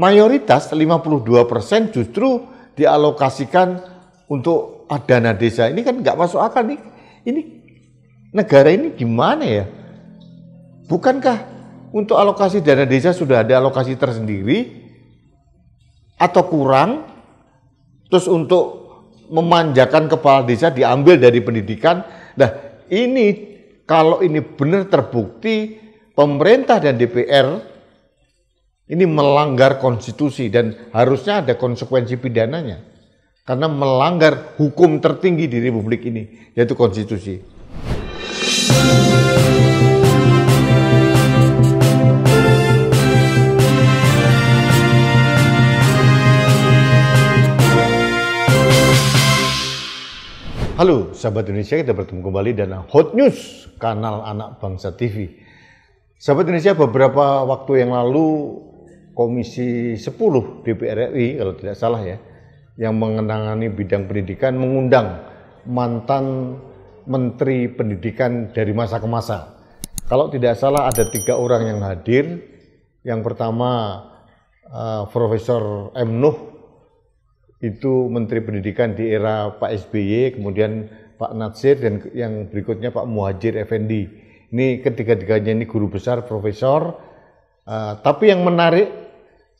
mayoritas 52% justru dialokasikan untuk dana desa. Ini kan nggak masuk akal nih. Ini negara ini gimana ya? Bukankah untuk alokasi dana desa sudah ada alokasi tersendiri atau kurang? Terus untuk memanjakan kepala desa diambil dari pendidikan. Nah, ini kalau ini benar terbukti pemerintah dan DPR ini melanggar konstitusi dan harusnya ada konsekuensi pidananya karena melanggar hukum tertinggi di Republik ini, yaitu konstitusi. Halo sahabat Indonesia, kita bertemu kembali dalam Hot News kanal Anak Bangsa TV. Sahabat Indonesia, beberapa waktu yang lalu Komisi 10 DPR RI kalau tidak salah ya, yang mengenangani bidang pendidikan mengundang mantan Menteri Pendidikan dari masa ke masa. Kalau tidak salah ada 3 orang yang hadir. Yang pertama Profesor M. Nuh, itu Menteri Pendidikan di era Pak SBY, kemudian Pak Natsir, dan yang berikutnya Pak Muhadjir Effendi. Ini ketiga-tiganya ini guru besar, profesor. Tapi yang menarik,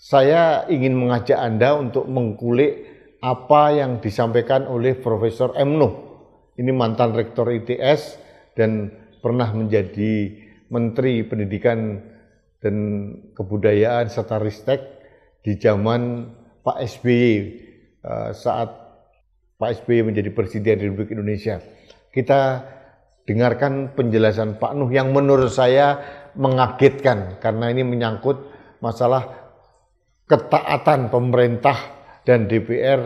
saya ingin mengajak Anda untuk mengkulik apa yang disampaikan oleh Profesor M. Nuh. Ini mantan Rektor ITS dan pernah menjadi Menteri Pendidikan dan Kebudayaan serta Ristek di zaman Pak SBY. Saat Pak SBY menjadi Presiden Republik Indonesia. Kita dengarkan penjelasan Pak Nuh yang menurut saya mengagetkan karena ini menyangkut masalah ketaatan pemerintah dan DPR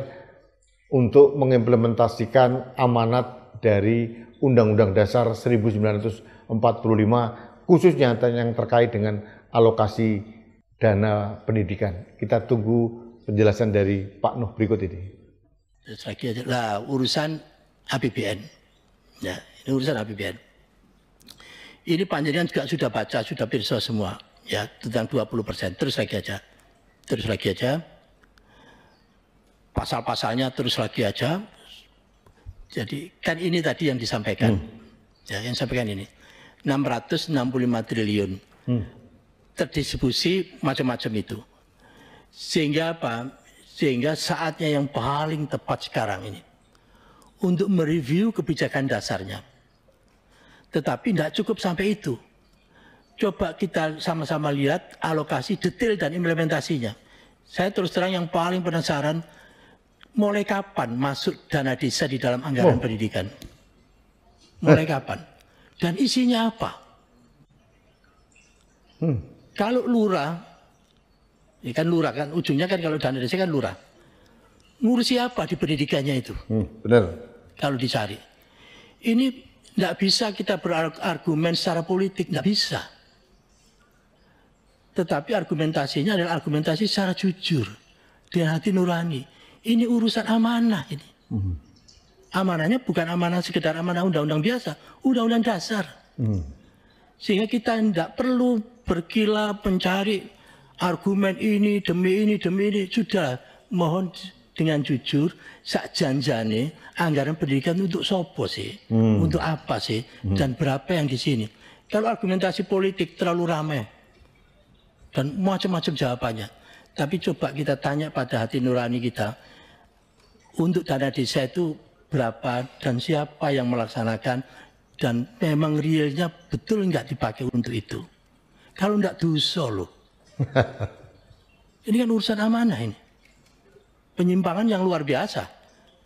untuk mengimplementasikan amanat dari Undang-Undang Dasar 1945, khususnya yang terkait dengan alokasi dana pendidikan. Kita tunggu penjelasan dari Pak Nuh berikut ini. Lah urusan APBN, ya ini urusan APBN. Ini panjenengan juga sudah baca, sudah pirsa semua, ya tentang 20%. Terus lagi aja. Pasal-pasalnya terus lagi aja. Jadi kan ini tadi yang disampaikan, ya yang sampaikan ini 665 triliun terdistribusi macam-macam itu. Sehingga apa? Sehingga saatnya yang paling tepat sekarang ini untuk mereview kebijakan dasarnya. Tetapi tidak cukup sampai itu. Coba kita sama-sama lihat alokasi detail dan implementasinya. Saya terus terang yang paling penasaran, mulai kapan masuk dana desa di dalam anggaran pendidikan? Mulai kapan? Dan isinya apa? Kalau lurah, ya kan lurah kan, ujungnya kan kalau dana desa kan lurah. Ngurusi apa di pendidikannya itu? Benar. Kalau dicari. Ini tidak bisa kita berargumen secara politik, tidak bisa. Tetapi argumentasinya adalah argumentasi secara jujur. Dengan hati nurani. Ini urusan amanah ini. Amanahnya bukan amanah sekedar amanah undang-undang biasa, undang-undang dasar. Sehingga kita tidak perlu berkilah mencari argumen ini demi ini, sudah mohon dengan jujur, sak janjane anggaran pendidikan untuk sopo sih, untuk apa sih, dan berapa yang di sini. Kalau argumentasi politik terlalu ramai dan macam-macam jawabannya. Tapi coba kita tanya pada hati nurani kita, untuk dana desa itu berapa dan siapa yang melaksanakan, dan memang realnya betul nggak dipakai untuk itu. Kalau nggak dosa loh. Ini kan urusan amanah ini. Penyimpangan yang luar biasa.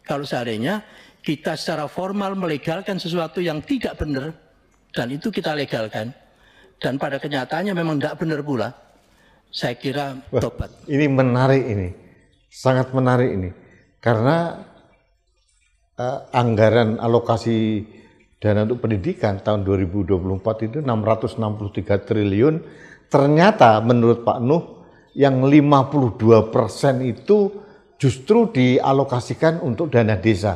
Kalau seandainya kita secara formal melegalkan sesuatu yang tidak benar, dan itu kita legalkan, dan pada kenyataannya memang tidak benar pula, saya kira tobat. Ini menarik ini, sangat menarik ini. Karena anggaran alokasi dana untuk pendidikan tahun 2024 itu 663 triliun. Ternyata menurut Pak Nuh yang 52% itu justru dialokasikan untuk dana desa.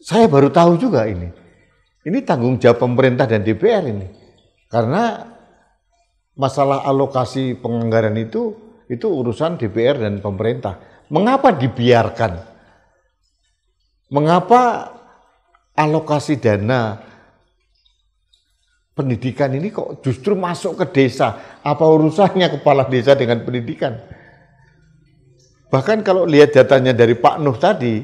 Saya baru tahu juga ini. Ini tanggung jawab pemerintah dan DPR ini. Karena masalah alokasi penganggaran itu itu urusan DPR dan pemerintah. Mengapa dibiarkan? Mengapa alokasi dana pendidikan ini kok justru masuk ke desa? Apa urusannya kepala desa dengan pendidikan? Bahkan kalau lihat datanya dari Pak Nuh tadi,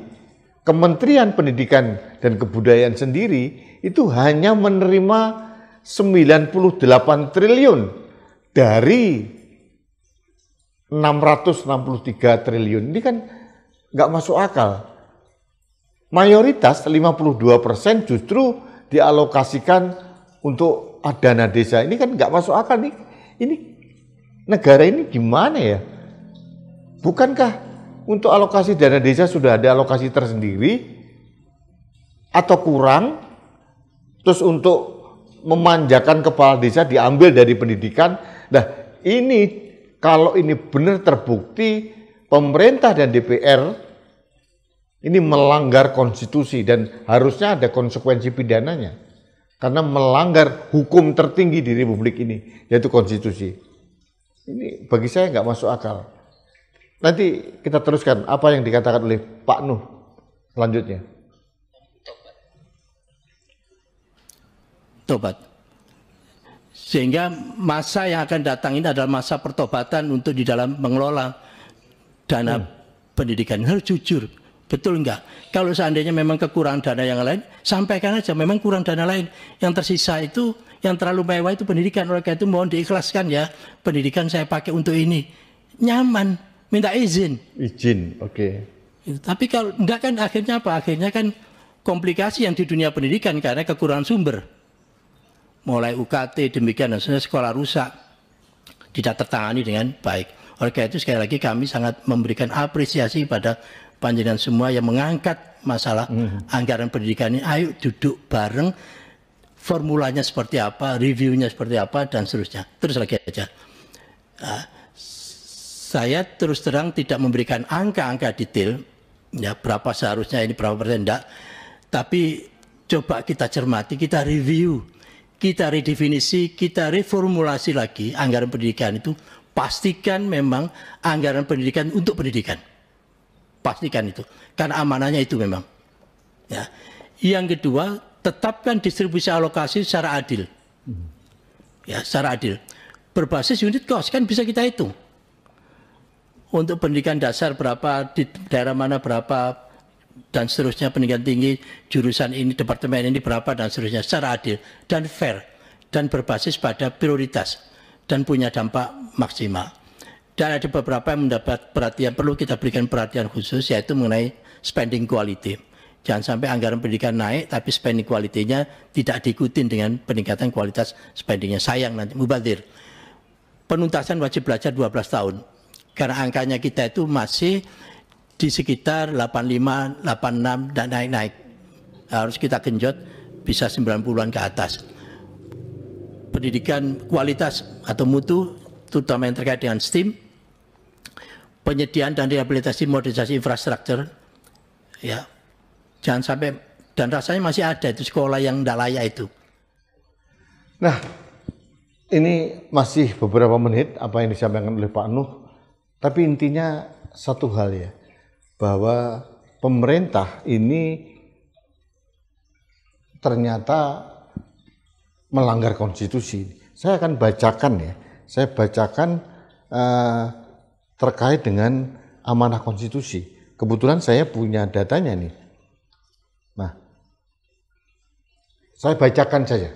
Kementerian Pendidikan dan Kebudayaan sendiri itu hanya menerima 98 triliun dari 663 triliun. Ini kan nggak masuk akal. Mayoritas 52% justru dialokasikan untuk dana desa. Ini kan nggak masuk akal nih. Ini negara ini gimana ya? Bukankah untuk alokasi dana desa sudah ada alokasi tersendiri atau kurang? Terus untuk memanjakan kepala desa diambil dari pendidikan. Nah, ini kalau ini benar terbukti pemerintah dan DPR ini melanggar konstitusi dan harusnya ada konsekuensi pidananya. Karena melanggar hukum tertinggi di Republik ini, yaitu konstitusi. Ini bagi saya nggak masuk akal. Nanti kita teruskan apa yang dikatakan oleh Pak Nuh selanjutnya. Tobat. Sehingga masa yang akan datang ini adalah masa pertobatan untuk di dalam mengelola dana pendidikan. Harus jujur, betul enggak? Kalau seandainya memang kekurangan dana yang lain, sampaikan aja memang kurang dana lain. Yang tersisa itu, yang terlalu mewah itu pendidikan. Oleh karena itu mohon diikhlaskan ya, pendidikan saya pakai untuk ini. Nyaman, minta izin. Izin, oke. Tapi kalau enggak kan akhirnya apa? Akhirnya kan komplikasi yang di dunia pendidikan karena kekurangan sumber. Mulai UKT demikian dan sekolah rusak tidak tertangani dengan baik. Oleh karena itu sekali lagi kami sangat memberikan apresiasi pada panjenengan semua yang mengangkat masalah anggaran pendidikan ini. Ayo duduk bareng, formulanya seperti apa, reviewnya seperti apa dan seterusnya. Terus lagi aja. Saya terus terang tidak memberikan angka-angka detail, ya berapa seharusnya ini berapa persen enggak. Tapi coba kita cermati, kita review. Kita redefinisi, kita reformulasi lagi anggaran pendidikan itu. Pastikan memang anggaran pendidikan untuk pendidikan. Pastikan itu. Karena amanahnya itu memang. Ya. Yang kedua, tetapkan distribusi alokasi secara adil. Ya, secara adil. Berbasis unit cost, kan bisa kita hitung. Untuk pendidikan dasar berapa, di daerah mana berapa, dan seterusnya, pendidikan tinggi, jurusan ini, departemen ini berapa, dan seterusnya, secara adil dan fair, dan berbasis pada prioritas, dan punya dampak maksimal. Dan ada beberapa yang mendapat perhatian, perlu kita berikan perhatian khusus, yaitu mengenai spending quality. Jangan sampai anggaran pendidikan naik, tapi spending quality-nya tidak diikuti dengan peningkatan kualitas spendingnya. Sayang nanti, mubazir. Penuntasan wajib belajar 12 tahun, karena angkanya kita itu masih di sekitar 85, 86 dan naik-naik. Harus kita genjot bisa 90-an ke atas. Pendidikan kualitas atau mutu, terutama yang terkait dengan STEAM, penyediaan dan rehabilitasi modernisasi infrastruktur, ya jangan sampai, dan rasanya masih ada itu sekolah yang tidak layak itu. Nah, ini masih beberapa menit apa yang disampaikan oleh Pak Nuh, tapi intinya satu hal ya, bahwa pemerintah ini ternyata melanggar konstitusi. Saya akan bacakan ya, saya bacakan terkait dengan amanah konstitusi. Kebetulan saya punya datanya nih. Nah, saya bacakan saja.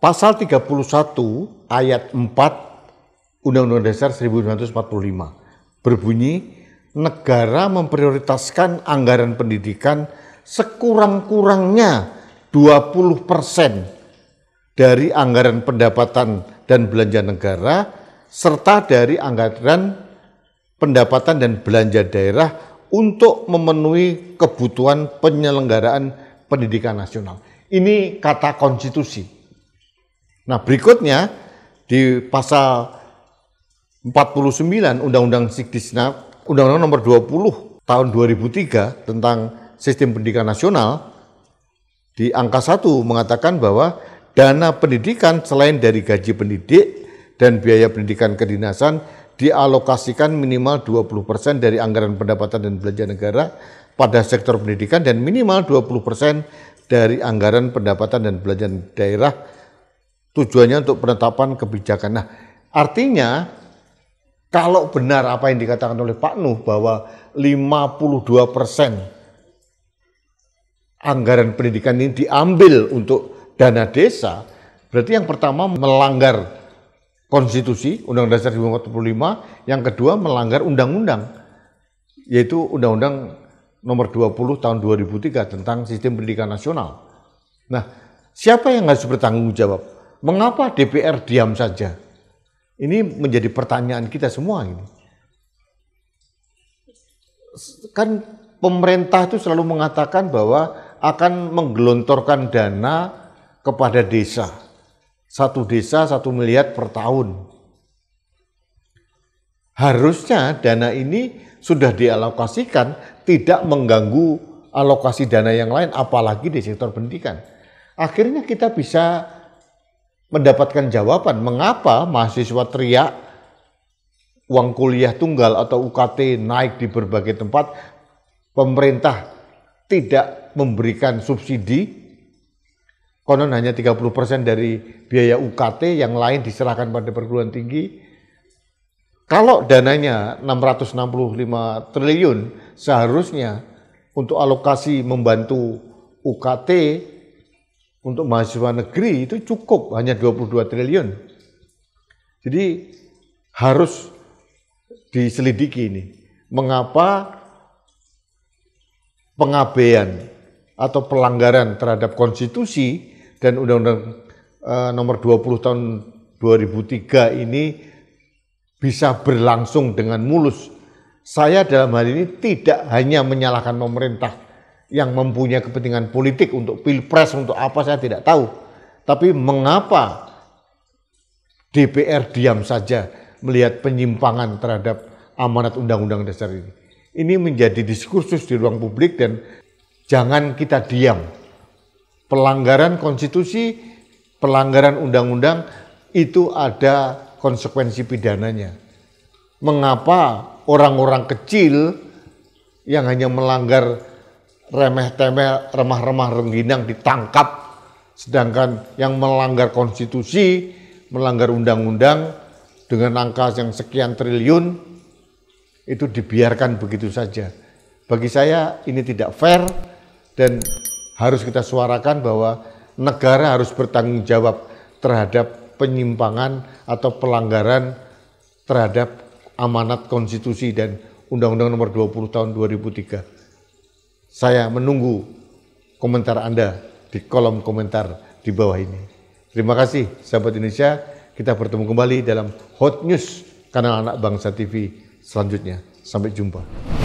Pasal 31 ayat 4 Undang-Undang Dasar 1945 berbunyi, negara memprioritaskan anggaran pendidikan sekurang-kurangnya 20% dari anggaran pendapatan dan belanja negara serta dari anggaran pendapatan dan belanja daerah untuk memenuhi kebutuhan penyelenggaraan pendidikan nasional. Ini kata konstitusi. Nah, berikutnya di pasal 49 Undang-Undang Sikdisnap Undang-Undang Nomor 20 Tahun 2003 tentang Sistem Pendidikan Nasional di angka 1 mengatakan bahwa dana pendidikan selain dari gaji pendidik dan biaya pendidikan kedinasan dialokasikan minimal 20% dari anggaran pendapatan dan belanja negara pada sektor pendidikan dan minimal 20% dari anggaran pendapatan dan belanja daerah tujuannya untuk penetapan kebijakan. Nah, artinya kalau benar apa yang dikatakan oleh Pak Nuh bahwa 52% anggaran pendidikan ini diambil untuk dana desa, berarti yang pertama melanggar konstitusi Undang-Undang Dasar 1945, yang kedua melanggar undang-undang, yaitu Undang-Undang Nomor 20 Tahun 2003 tentang Sistem Pendidikan Nasional. Nah, siapa yang harus bertanggung jawab? Mengapa DPR diam saja? Ini menjadi pertanyaan kita semua ini. Kan pemerintah itu selalu mengatakan bahwa akan menggelontorkan dana kepada desa. Satu desa 1 miliar per tahun. Harusnya dana ini sudah dialokasikan, tidak mengganggu alokasi dana yang lain, apalagi di sektor pendidikan. Akhirnya kita bisa mendapatkan jawaban mengapa mahasiswa teriak uang kuliah tunggal atau UKT naik di berbagai tempat, pemerintah tidak memberikan subsidi, konon hanya 30% dari biaya UKT, yang lain diserahkan pada perguruan tinggi. Kalau dananya 665 triliun, seharusnya untuk alokasi membantu UKT untuk mahasiswa negeri itu cukup, hanya 22 triliun. Jadi harus diselidiki ini, mengapa pengabaian atau pelanggaran terhadap konstitusi dan Undang-Undang Nomor 20 Tahun 2003 ini bisa berlangsung dengan mulus. Saya dalam hal ini tidak hanya menyalahkan pemerintah yang mempunyai kepentingan politik untuk pilpres, untuk apa saya tidak tahu. Tapi mengapa DPR diam saja melihat penyimpangan terhadap amanat Undang-Undang Dasar ini? Ini menjadi diskursus di ruang publik dan jangan kita diam. Pelanggaran konstitusi, pelanggaran undang-undang itu ada konsekuensi pidananya. Mengapa orang-orang kecil yang hanya melanggar remeh-temeh, remah-remah rengginang ditangkap, sedangkan yang melanggar konstitusi, melanggar undang-undang dengan angka yang sekian triliun itu dibiarkan begitu saja. Bagi saya ini tidak fair dan harus kita suarakan bahwa negara harus bertanggung jawab terhadap penyimpangan atau pelanggaran terhadap amanat konstitusi dan Undang-Undang Nomor 20 Tahun 2003. Saya menunggu komentar Anda di kolom komentar di bawah ini. Terima kasih sahabat Indonesia, kita bertemu kembali dalam Hot News kanal Anak Bangsa TV selanjutnya. Sampai jumpa.